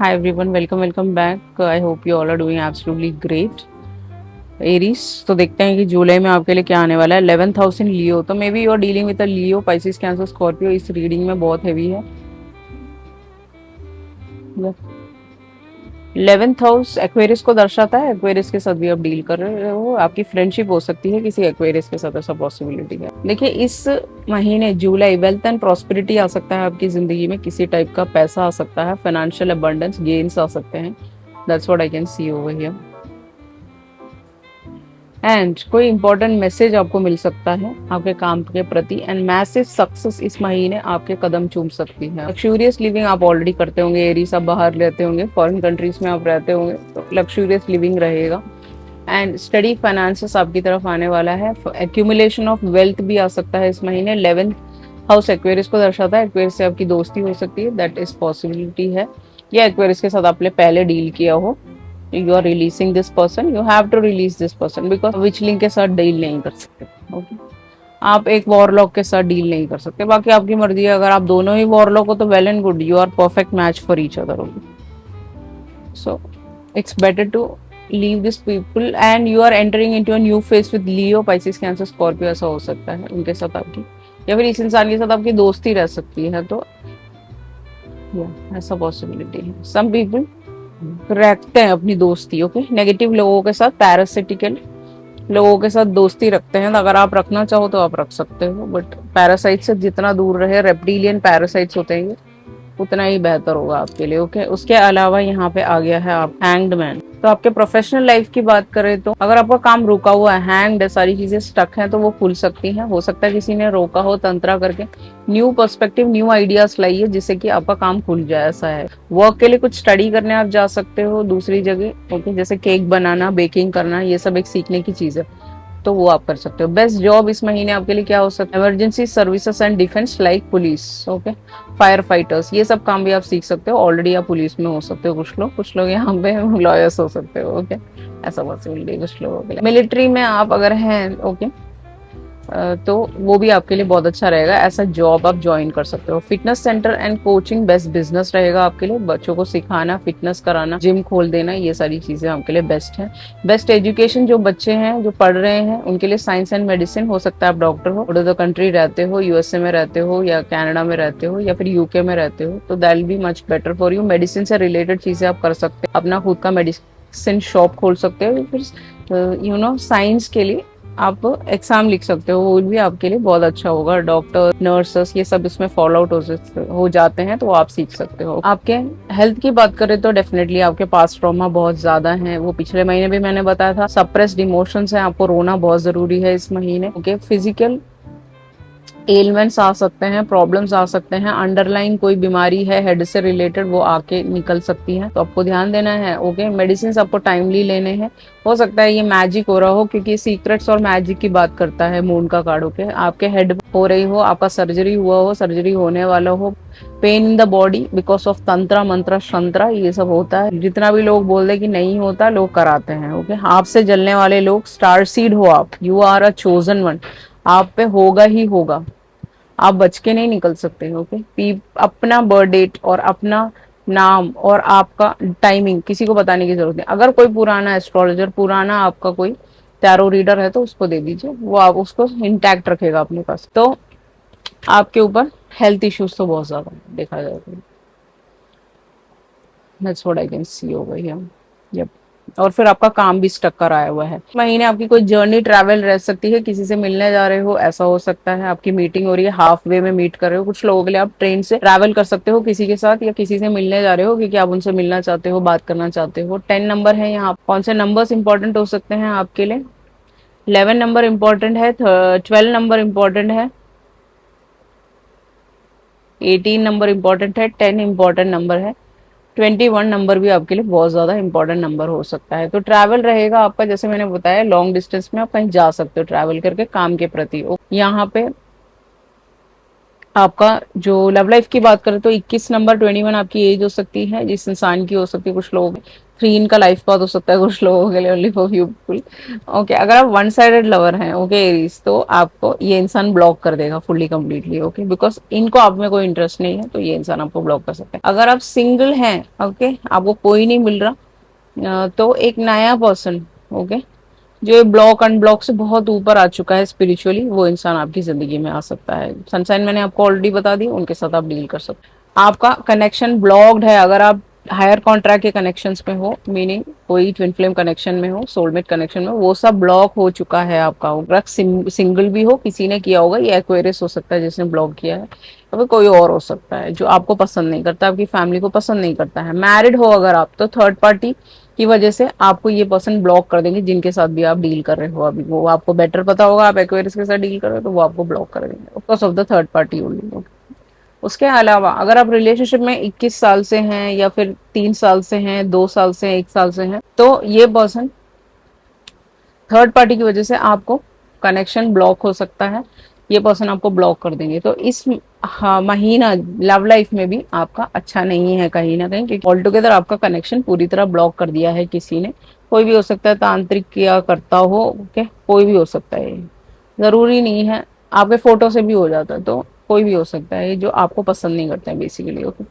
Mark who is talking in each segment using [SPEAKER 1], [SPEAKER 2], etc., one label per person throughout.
[SPEAKER 1] Hi everyone, welcome back. I hope you all are doing absolutely great. Aries तो देखते हैं कि जुलाई में आपके लिए क्या आने वाला है। 11,000 लियो, तो maybe you are dealing with a Leo, Pisces, Cancer, Scorpio. इस रीडिंग में बहुत हैवी है। 11th हाउस एक्वेरियस को दर्शाता है। एक्वेरियस के साथ भी आप डील कर रहे हो, आपकी फ्रेंडशिप हो सकती है किसी एक्वेरियस के साथ, ऐसा पॉसिबिलिटी है। देखिए, इस महीने जुलाई वेल्थ एंड प्रॉस्पेरिटी आ सकता है आपकी जिंदगी में। किसी टाइप का पैसा आ सकता है, फाइनेंशियल अबंडेंस गेन्स आ सकते हैं। That's what I can see over here. And कोई इंपॉर्टेंट मैसेज आपको मिल सकता है आपके काम के प्रति। एंड मैसिव सक्सेस इस महीने आपके कदम चूम सकती है। लक्सूरियस लिविंग आप ऑलरेडी करते होंगे, एरीज आप बाहर रहते होंगे, फॉरेन कंट्रीज में आप रहते होंगे, तो लक्सूरियस लिविंग रहेगा। एंड स्टडी फाइनेंसेस आपकी तरफ आने वाला है। एक्यूमुलेशन ऑफ वेल्थ भी आ सकता है इस महीने। 11th हाउस एक्वेरियस को दर्शाता है। एक्वेरियस से आपकी दोस्ती हो सकती है, दैट इज पॉसिबिलिटी है। या एक्वेरियस के साथ आपने पहले डील किया हो, you are releasing this person, you have to release this person, because विचलिंग के साथ डील नहीं कर सकते। ओके, आप एक वॉरलॉक के साथ डील नहीं कर सकते। बाकी आपकी मर्जी है, अगर आप दोनों ही वॉरलॉक हो तो well and good, you are perfect match for each other. Okay, so it's better to leave this people and you are entering into a new phase with Leo, Pisces, Cancer, Scorpio. ऐसा हो सकता है उनके साथ आपकी, या फिर इस इंसान के साथ आपकी दोस्ती रह सकती है। तो ऐसा पॉसिबिलिटी है। सम पीपल रखते हैं अपनी दोस्ती, ओके, नेगेटिव लोगों के साथ, पैरासिटिकल लोगों के साथ दोस्ती रखते हैं। तो अगर आप रखना चाहो तो आप रख सकते हो, बट पैरासाइट से जितना दूर रहे, रेप्टिलियन पैरासाइट्स होते हैं, उतना ही बेहतर होगा आपके लिए। ओके, उसके अलावा यहाँ पे आ गया है आप हैंग्ड मैन। तो आपके प्रोफेशनल लाइफ की बात करें तो अगर आपका काम रुका हुआ है, हैंग्ड है, सारी चीजें स्टक हैं, तो वो खुल सकती हैं। हो सकता है किसी ने रोका हो तंत्रा करके। न्यू पर्सपेक्टिव, न्यू आइडियाज लाइए जिससे कि आपका काम खुल जाए, ऐसा है। वर्क के लिए कुछ स्टडी करने आप जा सकते हो दूसरी जगह। ओके, जैसे केक बनाना, बेकिंग करना, ये सब एक सीखने की चीज है, तो वो आप कर सकते हो। बेस्ट जॉब इस महीने आपके लिए क्या हो सकता है? Emergency services and defence, like police, okay, fire fighters, ये सब काम भी आप सीख सकते हो। ऑलरेडी आप पुलिस में हो सकते हो, कुछ लोग यहाँ पे लॉयर्स हो सकते हो। ओके, ऐसा पॉसिबिलिटी कुछ लोगों के लिए। मिलिट्री में आप अगर हैं, ओके, तो वो भी आपके लिए बहुत अच्छा रहेगा। ऐसा जॉब आप ज्वाइन कर सकते हो। Fitness centre and coaching best business रहेगा आपके लिए। बच्चों को सिखाना, फिटनेस कराना, जिम खोल देना, ये सारी चीजें आपके लिए बेस्ट है। बेस्ट एजुकेशन, जो बच्चे हैं जो पढ़ रहे हैं उनके लिए साइंस एंड मेडिसिन। हो सकता है आप डॉक्टर हो, आउट ऑफ द कंट्री रहते हो, यूएसए में रहते हो या कनाडा में रहते हो या फिर यूके में रहते हो, तो that will be much better for you. Medicine से रिलेटेड चीजें आप कर सकते हो, अपना खुद का मेडिसिन शॉप खोल सकते हो। फिर साइंस के लिए आप एग्जाम लिख सकते हो, वो भी आपके लिए बहुत अच्छा होगा। डॉक्टर, नर्सेस, ये सब इसमें फॉलो आउट हो जाते हैं, तो आप सीख सकते हो। आपके हेल्थ की बात करें तो डेफिनेटली आपके पास ट्रॉमा बहुत ज्यादा है, वो पिछले महीने भी मैंने बताया था। सप्रेस्ड इमोशंस है, आपको रोना बहुत जरूरी है इस महीने। ओके, फिजिकल एलिमेंट्स आ सकते हैं, प्रॉब्लम्स आ सकते हैं, अंडरलाइन कोई बीमारी है हेड से रिलेटेड, वो आके निकल सकती है, तो आपको ध्यान देना है। ओके, मेडिसिन आपको टाइमली लेने हैं। हो सकता है ये मैजिक हो रहा हो, क्योंकि सीक्रेट्स और मैजिक की बात करता है मून का कार्ड। ओके, आपके हेड हो रही हो, आपका सर्जरी हुआ हो, सर्जरी होने वाला हो, pain in the body because of tantra mantra शंत्रा, ये सब होता है। जितना भी लोग बोल दे कि नहीं होता, लोग कराते हैं। ओके, आपसे जलने वाले लोग, स्टार सीड हो आप, you are a chosen one, आप पे होगा ही होगा, आप बच के नहीं निकल सकते। ओके, अपना बर्थ डेट और अपना नाम और आपका टाइमिंग किसी को बताने की जरूरत नहीं। अगर कोई पुराना एस्ट्रोलॉजर, पुराना आपका कोई टैरो रीडर है तो उसको दे दीजिए, वो आप उसको इंटैक्ट रखेगा अपने पास। तो आपके ऊपर हेल्थ इश्यूज तो बहुत ज्यादा देखा जाएगा। That's what I can see over here. Yup, और फिर आपका काम भी स्टक कर आया हुआ है। महीने आपकी कोई जर्नी ट्रैवल रह सकती है, किसी से मिलने जा रहे हो, ऐसा हो सकता है। आपकी मीटिंग हो रही है, हाफ वे में मीट कर रहे हो। कुछ लोगों के लिए आप ट्रेन से ट्रैवल कर सकते हो किसी के साथ, या किसी से मिलने जा रहे हो क्योंकि आप उनसे मिलना चाहते हो, बात करना चाहते हो। 10 नंबर है यहाँ। कौन से नंबर्स इंपॉर्टेंट हो सकते हैं आपके लिए? 11 नंबर इंपॉर्टेंट है, 12 नंबर इंपॉर्टेंट है, 18 नंबर इंपॉर्टेंट है, 10 इंपॉर्टेंट नंबर है, 21 नंबर भी आपके लिए बहुत ज्यादा इंपॉर्टेंट नंबर हो सकता है। तो ट्रैवल रहेगा आपका, जैसे मैंने बताया, लॉन्ग डिस्टेंस में आप कहीं जा सकते हो ट्रैवल करके काम के प्रति। यहाँ पे आपका जो लव लाइफ की बात करें तो 21 नंबर 21 आपकी एज हो सकती है जिस इंसान की हो सकती है, कुछ लोग 3 इनका लाइफ पाथ हो सकता है कुछ लोगों के लिए, only for you people. Okay, अगर आप वन साइडेड लवर हैं ओके एरीज, तो आपको ये इंसान ब्लॉक कर देगा फुल्ली कंप्लीटली, ओके, बिकॉज इनको आप में कोई इंटरेस्ट नहीं है, तो ये इंसान आपको ब्लॉक कर सकता है। अगर आप सिंगल हैं ओके, आपको कोई नहीं मिल रहा, तो एक नया पर्सन ओके जो ये ब्लॉक अनब्लॉक से बहुत ऊपर आ चुका है स्पिरिचुअली, वो इंसान आपकी जिंदगी में आ सकता है। सनसाइन मैंने आपको ऑलरेडी बता दी, उनके साथ आप डील कर सकते हैं। आपका कनेक्शन ब्लॉक्ड है अगर आप हायर कॉन्ट्रैक्ट के कनेक्शंस में हो, मीनिंग कोई ट्विन फ्लेम कनेक्शन में हो, सोलमेट कनेक्शन में, वो सब ब्लॉक हो चुका है आपका। अगर सिंगल भी हो, किसी ने किया होगा, ये एक्वेरियस हो सकता है जिसने ब्लॉक किया है, या फिर कोई और हो सकता है जो आपको पसंद नहीं करता, आपकी फैमिली को पसंद नहीं करता है। मैरिड हो अगर आप, तो थर्ड पार्टी की वजह से आपको ये पर्सन ब्लॉक कर देंगे, जिनके साथ भी आप डील कर रहे हो अभी, वो आपको बेटर पता होगा आप एक्वेरियस के साथ डील कर रहे हो, तो वो आपको ब्लॉक कर देंगे because of the third party only. उसके अलावा अगर आप रिलेशनशिप में 21 साल से हैं या फिर 3 साल से हैं, 2 साल से हैं, 1 साल से हैं, तो ये पर्सन थर्ड पार्टी की वजह से आपको कनेक्शन ब्लॉक हो सकता है, ये पर्सन आपको ब्लॉक कर देंगे। तो इस हाँ, महीना लव लाइफ में भी आपका अच्छा नहीं है कहीं ना कहीं, क्योंकि ऑल टुगेदर आपका कनेक्शन पूरी तरह ब्लॉक कर दिया है किसी ने। कोई भी हो सकता है, तांत्रिक या करता हो ओके, कोई भी हो सकता है, जरूरी नहीं है, आपके फोटो से भी हो जाता है, तो कोई भी हो सकता है जो आपको पसंद नहीं करते हैं बेसिकली, ओके।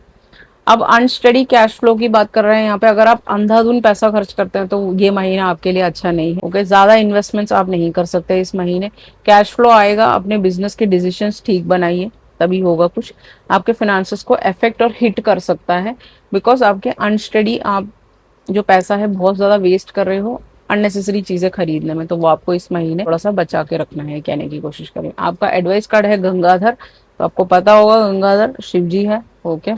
[SPEAKER 1] अब अनस्टडी कैश फ्लो की बात कर रहे हैं यहाँ पे। अगर आप अंधाधुन पैसा खर्च करते हैं तो ये महीना आपके लिए अच्छा नहीं है, ओके। ज्यादा इन्वेस्टमेंट्स आप नहीं कर सकते इस महीने। कैश फ्लो आएगा, अपने बिजनेस के डिसीजंस ठीक बनाइए, तभी होगा कुछ। आपके फाइनेंसेस को अफेक्ट और हिट कर सकता है, बिकॉज आपके अनस्टडी आप जो पैसा है बहुत ज्यादा वेस्ट कर रहे हो अननेसेसरी चीजें खरीदने में, तो वो आपको इस महीने थोड़ा सा बचा के रखना है, कहने की कोशिश करें। आपका एडवाइस कार्ड है गंगाधर, तो आपको पता होगा गंगाधर शिव जी है, ओके।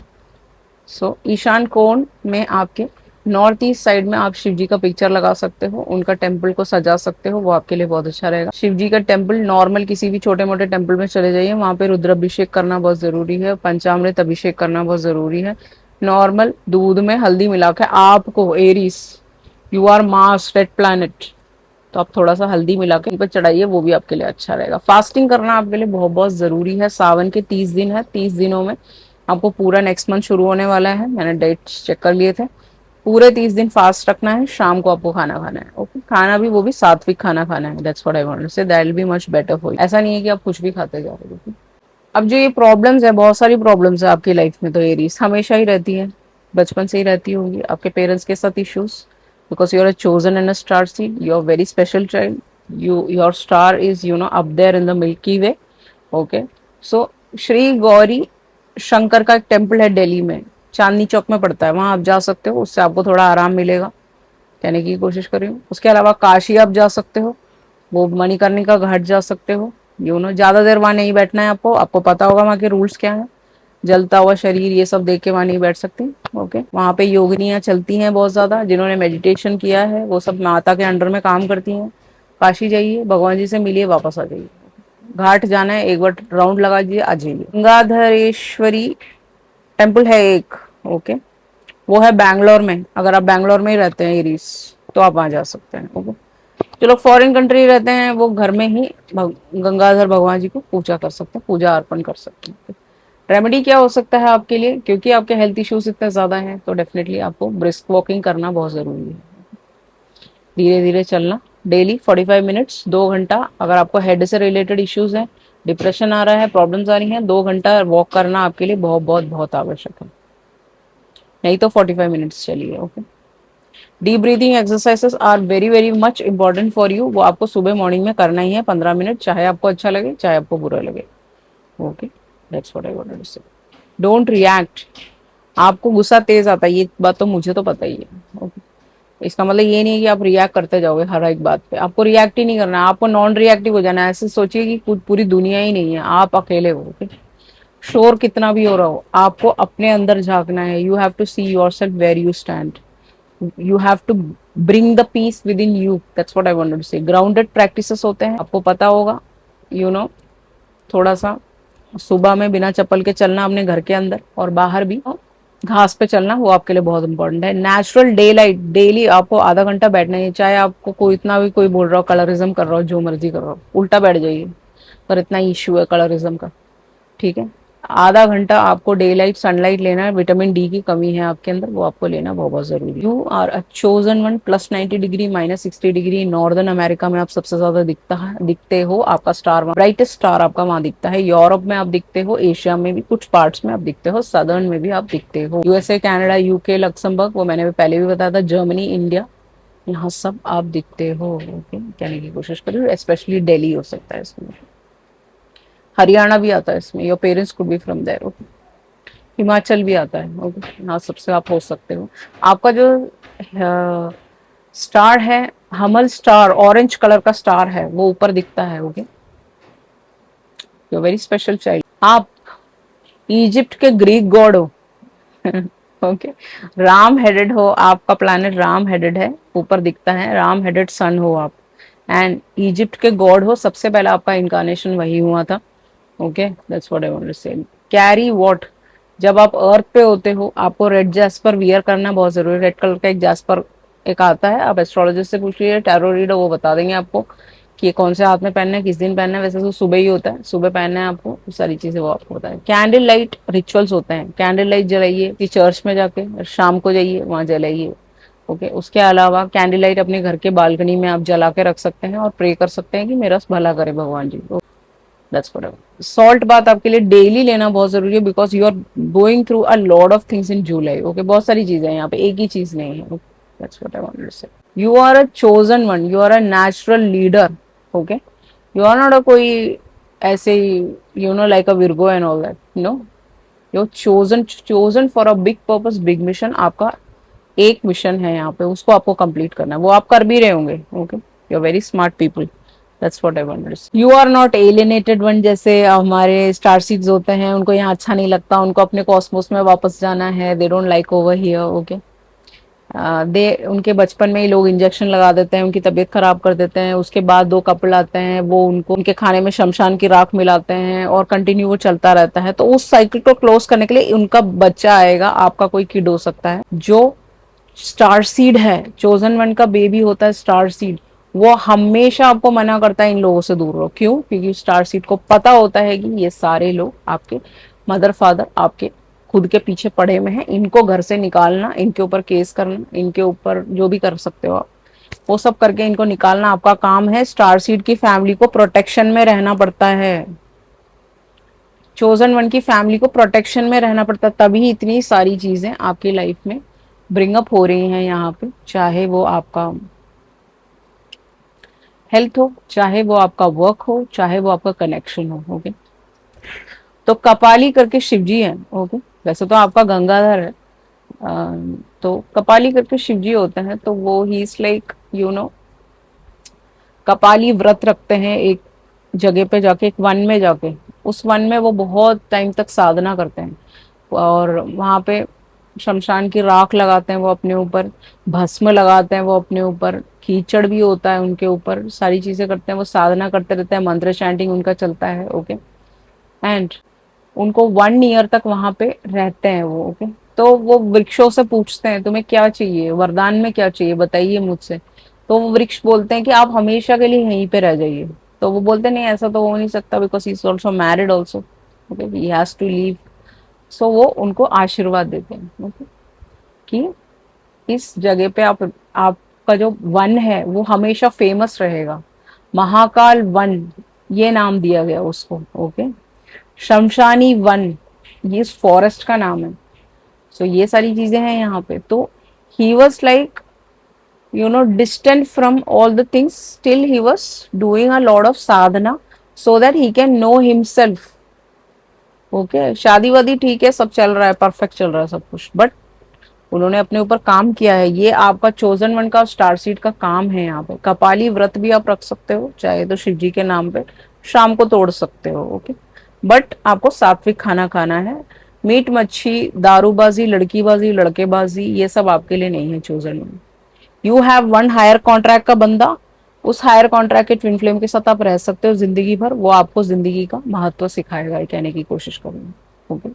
[SPEAKER 1] सो ईशान कोण में आपके नॉर्थ ईस्ट साइड में आप शिव जी का पिक्चर लगा सकते हो, उनका टेम्पल को सजा सकते हो, वो आपके लिए बहुत अच्छा रहेगा। शिव जी का टेम्पल नॉर्मल किसी भी छोटे मोटे टेम्पल में चले जाइए, वहां पे रुद्राभिषेक करना बहुत जरूरी है, पंचामृत अभिषेक करना बहुत जरूरी है। नॉर्मल दूध में हल्दी मिला के आपको, Aries you are Mars red planet, तो आप थोड़ा सा हल्दी मिला के ऊपर चढ़ाइए, वो भी आपके लिए अच्छा रहेगा। फास्टिंग करना आपके लिए बहुत बहुत जरूरी है। सावन के 30 दिन है, 30 दिनों में आपको पूरा नेक्स्ट मंथ शुरू होने वाला है, मैंने डेट्स चेक कर लिए थे। पूरे 30 दिन फास्ट रखना है, शाम को आपको खाना खाना है, ओके। खाना भी वो भी सात्विक खाना खाना है, that's what I want to say, that will be much better for you. ऐसा नहीं है कि आप कुछ भी खाते जा रहे हो। अब जो ये प्रॉब्लम्स है, बहुत सारी प्रॉब्लम्स है आपकी लाइफ में, तो एरीज हमेशा ही रहती है, बचपन से ही रहती होगी। आपके पेरेंट्स के साथ issues, because you are a chosen and a star seed, you are very special child, your star is up there in the Milky Way, okay. So Shri Gauri Shankar का एक टेम्पल है दिल्ली में, चांदनी चौक में पड़ता है, वहां आप जा सकते हो, उससे आपको थोड़ा आराम मिलेगा, कहने की कोशिश कर रही हूँ। उसके अलावा काशी आप जा सकते हो, वो मणिकर्णिका घाट जा सकते हो, ज्यादा देर वहां नहीं बैठना है आपको, आपको पता होगा वहां के रूल्स क्या है। जलता हुआ शरीर ये सब देख के वहां नहीं बैठ सकते, ओके। वहां पे योगिनियां चलती हैं बहुत ज्यादा, जिन्होंने मेडिटेशन किया है वो सब माता के अंडर में काम करती हैं। काशी जाइए, भगवान जी से मिलिए, वापस आ जाइए। घाट जाना है, एक बार राउंड लगा दीजिए, आ जाइए। गंगाधरेश्वरी टेम्पल है एक, ओके, वो है बैंगलोर में। अगर आप बैंगलोर में ही रहते हैं एरीज, तो आप वहां जा सकते हैं, ओके। जो लोग फॉरेन कंट्री रहते हैं वो घर में ही गंगाधर भगवान जी को पूजा कर सकते हैं, पूजा अर्पण कर सकते हैं। रेमेडी क्या हो सकता है आपके लिए, क्योंकि आपके हेल्थ इश्यूज इतने ज्यादा हैं, तो डेफिनेटली आपको ब्रिस्क वॉकिंग करना बहुत जरूरी है। धीरे धीरे चलना, डेली 45 मिनट्स, 2 घंटा। अगर आपको हेड से रिलेटेड इश्यूज हैं, डिप्रेशन आ रहा है, प्रॉब्लम्स आ रही हैं, 2 घंटा वॉक करना आपके लिए बहुत बहुत बहुत आवश्यक है। नहीं तो 45 मिनट्स चलिए, okay. Deep breathing exercises are very very much important for you, वो आपको सुबह मॉर्निंग में करना ही है, 15 मिनट, चाहे आपको अच्छा लगे चाहे आपको बुरा लगे, okay. That's what I wanted to say. Don't react. आपको गुस्सा तेज आता है, ये बात तो मुझे तो पता ही है, ओके। इसका मतलब ये नहीं है कि आप रिएक्ट करते जाओगे हर एक बात पे, आपको रिएक्ट ही नहीं करना है, आपको नॉन रिएक्टिव हो जाना है। ऐसे सोचिए कि पूरी दुनिया ही नहीं है, आप अकेले हो, ओके। शोर कितना भी हो रहा हो, आपको अपने अंदर झांकना है। You have to see yourself where you stand, you have to bring the peace within you, that's what I wanted to say. Grounded practices होते हैं, आपको पता होगा, यू नो थोड़ा सा सुबह में बिना चप्पल के चलना अपने घर के अंदर, और बाहर भी घास पे चलना, वो आपके लिए बहुत इंपॉर्टेंट है। नेचुरल डे लाइट, डेली आपको आधा घंटा बैठना है, चाहे आपको कोई इतना भी कोई बोल रहा हो कलरिज्म कर रहा हो, जो मर्जी कर रहा हो, उल्टा बैठ जाइए, पर इतना इश्यू है कलरिज्म का, ठीक है। आधा घंटा आपको डे लाइट सनलाइट लेना है, विटामिन डी की कमी है आपके अंदर, वो आपको लेना बहुत बहुत जरूरी। You are a chosen one, +90 degree -60 degree northern America में आप सबसे ज्यादा दिखते हो, आपका स्टार, ब्राइटेस्ट स्टार आपका वहां दिखता है। यूरोप में आप दिखते हो, एशिया में भी कुछ पार्ट्स में आप दिखते हो, सदर्न में भी आप दिखते हो, यूएसए, कनाडा, यूके, लक्समबर्ग, वो मैंने पहले भी बताया था, जर्मनी, इंडिया, यहाँ सब आप दिखते हो। ओके, कहने की कोशिश करिए, स्पेशली दिल्ली हो सकता है इसमें, हरियाणा भी आता है इसमें, your parents could be from there. Okay, Himachal भी आता है। ओके, यहाँ सबसे आप हो सकते हो। आपका जो स्टार है, हमल स्टार, ऑरेंज कलर का स्टार है, वो ऊपर दिखता है। Okay, you very special child. आप इजिप्ट के ग्रीक गॉड हो। ओके, राम हेडेड हो, आपका प्लैनेट राम हेडेड है, ऊपर दिखता है, राम हेडेड सन हो आप, एंड इजिप्ट के गॉड हो, सबसे पहला आपका इनकारनेशन वही हुआ था। Okay, that's what I want to say. Carry what, जब आप अर्थ पे होते हो आपको रेड जैस्पर वियर करना बहुत जरूरी है। रेड कलर का एक जैस्पर एक आता है, आप एस्ट्रोलॉजिस्ट से पूछ लीजिए, टैरो रीडर, वो बता देंगे आपको कि ये कौन से हाथ में पहनना है, किस दिन पहनना है। वैसे तो सुबह ही होता है, सुबह पहनना है आपको, सारी चीजें वो आपको बताएं। कैंडल लाइट रिचुअल्स होते हैं, कैंडल लाइट जलाइए कि चर्च में जाके शाम को जाइए वहां जलाइए। ओके, उसके अलावा कैंडल लाइट अपने घर के बालकनी में आप जला के रख सकते हैं और प्रे कर सकते हैं कि मेरा भला करे भगवान जी। That's what. सॉल्ट बात आपके लिए डेली लेना बहुत जरूरी है, because you are going through a lot of things in July. Okay, बहुत सारी चीजें हैं यहाँ पे, एक ही चीज नहीं है। That's what I wanted to say. You are a chosen one, you are a natural leader. Okay, you are not a कोई ऐसे you know like a Virgo and all that, no, you chosen for a big purpose, big mission. आपका एक mission है यहाँ पे, उसको आपको complete करना है, वो आप कर भी रहे होंगे। Okay, you are very smart people, that's what I wanted to say. You are not alienated one, जैसे हमारे स्टार सीड्स होते हैं, उनको यहाँ अच्छा नहीं लगता, उनको अपने कॉस्मोस में वापस जाना है, they don't like over here. Okay, they उनके बचपन में ही लोग इंजेक्शन लगा देते हैं, उनकी तबीयत खराब कर देते हैं, उसके बाद 2 कपल आते हैं, वो उनको उनके खाने में शमशान की राख मिलाते हैं और कंटिन्यू वो चलता रहता है। तो उस साइकिल को क्लोज करने के लिए उनका बच्चा आएगा, आपका कोई किड हो सकता है जो स्टार सीड है, चोजन वन का बेबी होता है स्टार सीड। वो हमेशा आपको मना करता है इन लोगों से दूर रहो, क्यों? क्योंकि स्टार सीड को पता होता है कि ये सारे लोग आपके मदर फादर आपके खुद के पीछे पड़े हुए हैं, इनको घर से निकालना, इनके ऊपर केस करना, इनके ऊपर जो भी कर सकते हो आप वो सब करके इनको निकालना आपका काम है। स्टार सीड की फैमिली को प्रोटेक्शन में रहना पड़ता है, चोजन वन की फैमिली को प्रोटेक्शन में रहना पड़ता है, तभी इतनी सारी चीजें आपकी लाइफ में ब्रिंग अप हो रही हैं यहाँ पे, चाहे वो आपका हेल्थ हो, चाहे वो आपका वर्क हो, चाहे वो आपका कनेक्शन हो। ओके, तो कपाली करके शिवजी हैं। ओके, वैसे तो आपका गंगाधर है, तो कपाली करके शिवजी होते हैं, तो वो ही इज लाइक यू नो कपाली व्रत रखते हैं एक जगह पे जाके, एक वन में जाके, उस वन में वो बहुत टाइम तक साधना करते हैं और वहां पे शमशान की राख लगाते हैं वो अपने ऊपर, भस्म लगाते हैं वो अपने ऊपर, कीचड़ भी होता है उनके ऊपर, सारी चीजें करते हैं, वो साधना करते रहते हैं, मंत्र चैंटिंग उनका चलता है। ओके, एंड उनको 1 ईयर तक वहां पे रहते हैं वो। ओके, तो वो वृक्षों से पूछते हैं तुम्हें क्या चाहिए, वरदान में क्या चाहिए बताइए मुझसे। तो वो वृक्ष बोलते हैं कि आप हमेशा के लिए यहीं पे रह जाइए। तो वो बोलते नहीं, ऐसा तो हो नहीं सकता, because he is also married also. Okay, he has to leave. So वो उनको आशीर्वाद देते हैं। ओके, कि इस जगह पे आपका जो वन है वो हमेशा फेमस रहेगा, महाकाल वन ये नाम दिया गया उसको। ओके, शमशानी वन ये इस फॉरेस्ट का नाम है। सो ये सारी चीजें हैं यहाँ पे। तो he was like distant from all the things, still he was doing a lot of sadhana so that he can know himself. Okay, शादी वादी ठीक है, सब चल रहा है, परफेक्ट चल रहा है सब कुछ, बट उन्होंने अपने ऊपर काम किया है। ये आपका चोजन वन का स्टार सीड का काम है। यहाँ पे कपाली व्रत भी आप रख सकते हो, चाहे तो शिव जी के नाम पे शाम को तोड़ सकते हो। ओके, बट आपको सात्विक खाना खाना है, मीट मच्छी दारूबाजी लड़कीबाजी लड़केबाजी ये सब आपके लिए नहीं है chosen one. You have one higher contract का बंदा, उस हायर कॉन्ट्रैक्ट के ट्विन फ्लेम के साथ आप रह सकते हो जिंदगी भर, वो आपको जिंदगी का महत्व सिखाएगा, कहने की कोशिश करूंगा। ओके,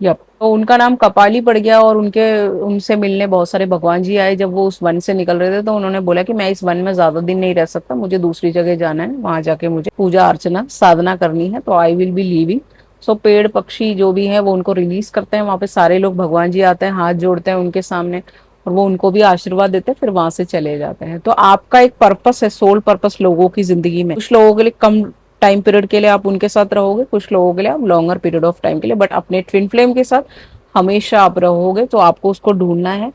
[SPEAKER 1] यप, तो उनका नाम कपाली पड़ गया और उनके उनसे मिलने बहुत सारे भगवान जी आए। जब वो उस वन से निकल रहे थे तो उन्होंने बोला कि मैं इस वन में ज्यादा दिन नहीं रह सकता, मुझे दूसरी जगह जाना है, वहां जाके मुझे पूजा अर्चना साधना करनी है, तो आई विल बी लीविंग। सो पेड़ पक्षी जो भी है वो उनको रिलीज करते हैं, वहां पे सारे लोग, भगवान जी आते हैं, हाथ जोड़ते हैं उनके सामने, और वो उनको भी आशीर्वाद देते हैं, फिर वहां से चले जाते हैं। तो आपका एक पर्पस है, सोल पर्पस लोगों की जिंदगी में। कुछ लोगों के लिए कम टाइम पीरियड के लिए आप उनके साथ रहोगे, कुछ लोगों के लिए आप लॉन्गर पीरियड ऑफ टाइम के लिए, बट अपने ट्विन फ्लेम के साथ हमेशा आप रहोगे। तो आपको उसको ढूंढना है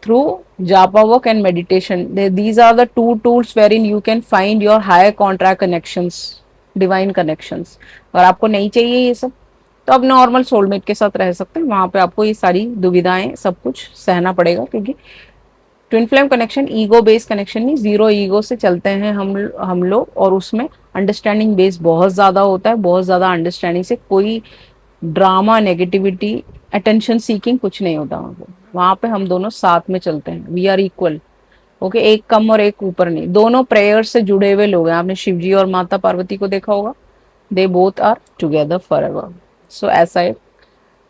[SPEAKER 1] through japa work and meditation. These are the two tools wherein you can find your higher contract connections, divine connections. अगर आपको नहीं चाहिए ये सब, तो आप नॉर्मल सोलमेट के साथ रह सकते हैं, वहां पे आपको ये सारी दुविधाएं सब कुछ सहना पड़ेगा, क्योंकि twin flame connection ego based connection नहीं, जीरो ईगो से चलते हैं हम लोग, और उसमें अंडरस्टैंडिंग बेस बहुत ज्यादा होता है। बहुत ज्यादा अंडरस्टैंडिंग से कोई ड्रामा, नेगेटिविटी, अटेंशन सीकिंग कुछ नहीं होता वहां पे हम दोनों साथ में चलते हैं, वी आर इक्वल। ओके, एक कम और एक ऊपर नहीं, दोनों प्रेयर से जुड़े हुए लोग हैं। आपने शिव जी और माता पार्वती को देखा होगा, they both are together forever. So ऐसा है।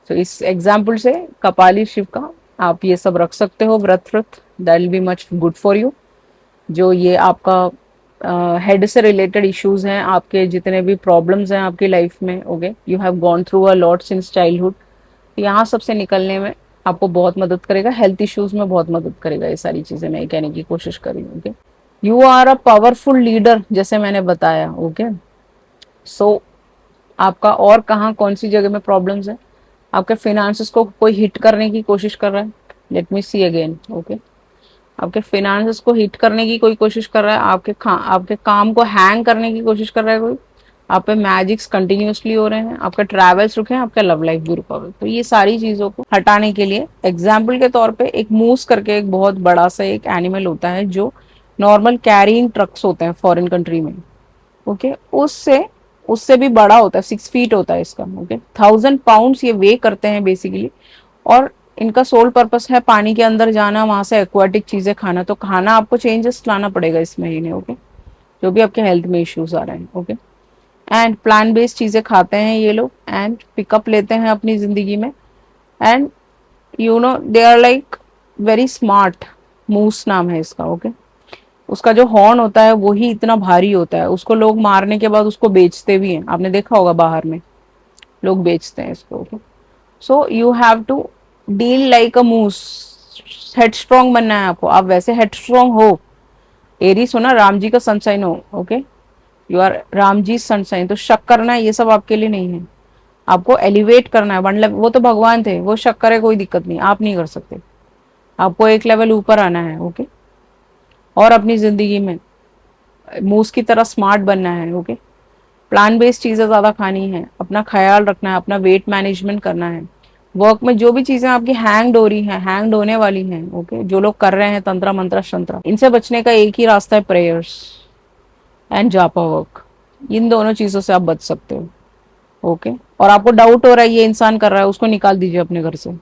[SPEAKER 1] तो इस एग्जाम्पल से कपाली शिव का आप ये सब रख सकते हो, व्रत व्रत, that will be much good for you. जो ये आपका हेड से रिलेटेड इश्यूज हैं, आपके जितने भी प्रॉब्लम्स हैं आपकी लाइफ में, okay, you have gone through a lot since childhood, यहाँ सबसे निकलने में आपको बहुत मदद करेगा। हेल्थ इश्यूज में बहुत मदद करेगा ये सारी चीजें, मैं कहने की कोशिश करी। Okay, you are a powerful leader, जैसे मैंने बताया। ओके, सो आपका और कहाँ कौन सी जगह में प्रॉब्लम्स है? आपके फिनेंसेस को कोई हिट करने की कोशिश कर रहा है, let me see again. Okay, आपके फिनेंसेस को हिट करने की कोई कोशिश कर रहा है, आपके काम को हैंग करने की कोशिश कर रहा है कोई, आप पे मैजिक्स कंटिन्यूसली हो रहे हैं, आपका ट्रैवल्स रुके हैं, आपका लव लाइफ भी रुका हुआ है। तो ये सारी चीजों को हटाने के लिए एग्जाम्पल के तौर पे एक मूस करके एक बहुत बड़ा सा एक एनिमल होता है, जो नॉर्मल कैरिंग ट्रक्स होते हैं फॉरेन कंट्री में। ओके, उससे उससे भी बड़ा होता है, 6 फीट होता है इसका। ओके, 1000 पाउंड ये वे करते हैं बेसिकली। और इनका सोल पर्पस है पानी के अंदर जाना, वहां से एक्वाटिक चीजें खाना। तो खाना आपको चेंजेस लाना पड़ेगा इस महीने। ओके, जो भी आपके हेल्थ में इश्यूज आ रहे हैं। ओके, एंड प्लान बेस्ड चीजें खाते हैं ये लोग, एंड पिकअप लेते हैं अपनी जिंदगी में। And you know they are like very smart. मूस नाम है इसका। ओके, उसका जो हॉर्न होता है वो ही इतना भारी होता है, उसको लोग मारने के बाद उसको बेचते भी हैं, आपने देखा होगा बाहर में लोग बेचते हैं इसको। Okay, so you have to deal like a moose. Head strong बनना है आपको, आप वैसे हेड स्ट्रॉन्ग हो। एरीज हो ना, राम जी का सनसाइन हो। Okay, you are Ram ji sunshine. तो शक करना है ये सब आपके लिए नहीं है, आपको एलिवेट करना है। मतलब वो तो भगवान थे, वो शक करे कोई दिक्कत नहीं, आप नहीं कर सकते। आपको एक लेवल ऊपर आना है। ओके, और अपनी जिंदगी में मूस की तरह स्मार्ट बनना है। ओके, प्लान बेस्ड चीजें ज्यादा खानी है, अपना ख्याल रखना है, अपना वेट मैनेजमेंट करना है। वर्क में जो भी चीजें आपकी हैंग हो रही हैं, हैंग होने वाली हैं, ओके, जो लोग कर रहे हैं तंत्र मंत्र शंत्र, इनसे बचने का एक ही रास्ता है, प्रेयर्स एंड जापा वर्क। इन दोनों चीजों से आप बच सकते हो। ओके, और आपको डाउट हो रहा है ये इंसान कर रहा है, उसको निकाल दीजिए अपने घर से।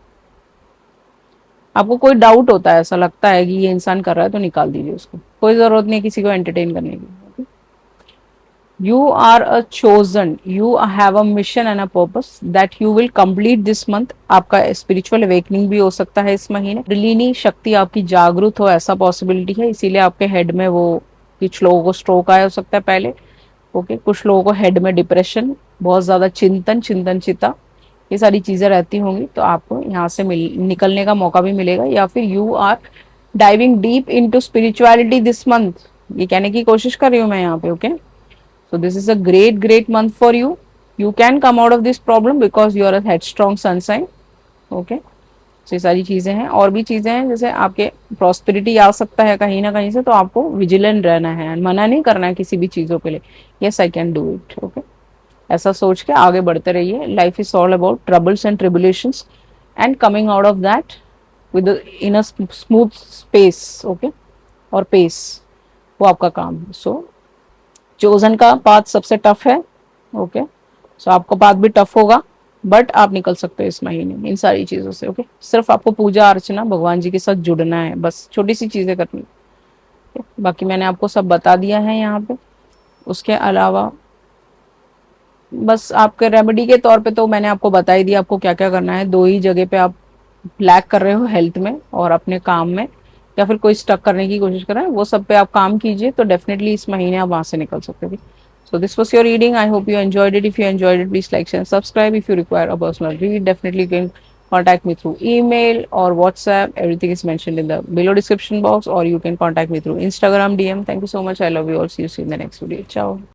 [SPEAKER 1] आपको कोई डाउट होता है, ऐसा लगता है कि ये इंसान कर रहा है, तो निकाल दीजिए उसको, कोई जरूरत नहीं किसी को एंटरटेन करने की। You are a chosen, you have a mission and a purpose that you will complete this month। आपका spiritual awakening भी हो सकता है इस महीने, कुंडलिनी शक्ति आपकी जागृत हो, ऐसा पॉसिबिलिटी है। इसीलिए आपके हेड में वो, कुछ लोगों को स्ट्रोक आया हो सकता है पहले। ओके, कुछ लोगों को हेड में डिप्रेशन, बहुत ज्यादा चिंतन चिंतन चिता, ये सारी चीजें रहती होंगी। तो आपको यहाँ से निकलने का मौका भी मिलेगा, या फिर you are diving deep into spirituality this month, ये कहने की कोशिश कर रही हूँ मैं यहाँ पे। Okay, so this is a great month for you। you can come out of this problem because you are a headstrong sun sign। okay, so ये सारी चीजें हैं, और भी चीजें हैं, जैसे आपके प्रॉस्पेरिटी आ सकता है कहीं ना कहीं से, तो आपको विजिलेंट रहना है, मना नहीं करना है किसी भी चीजों के लिए। Yes I can do it. Okay, ऐसा सोच के आगे बढ़ते रहिए। Life is all about troubles and tribulations and coming out of that with in a smooth space. Okay, और पेस, वो आपका काम है। सो चोजन का पाथ सबसे टफ है। ओके, सो आपका पाथ भी टफ होगा, बट आप निकल सकते हो इस महीने इन सारी चीजों से। ओके, सिर्फ आपको पूजा अर्चना भगवान जी के साथ जुड़ना है, बस छोटी सी चीजें करनी है। बाकी मैंने आपको सब बता दिया है यहाँ पे। उसके अलावा बस आपके रेमेडी के तौर पे तो मैंने आपको बता ही दिया आपको क्या क्या करना है। दो ही जगह पे आप लैक कर रहे हो, हेल्थ में और अपने काम में, या फिर कोई स्टक करने की कोशिश कर रहे हैं, वो सब पे आप काम कीजिए, तो डेफिनेटली इस महीने आप वहां से निकल सकते हो। So this was your reading. I hope you enjoyed it. If you enjoyed it, please like, share, and subscribe. If you require a personal read, definitely you can contact me through email or WhatsApp. Everything is mentioned in the below description box, or you can contact me through Instagram DM. Thank you so much. I love you all. See you soon in the next video. Ciao.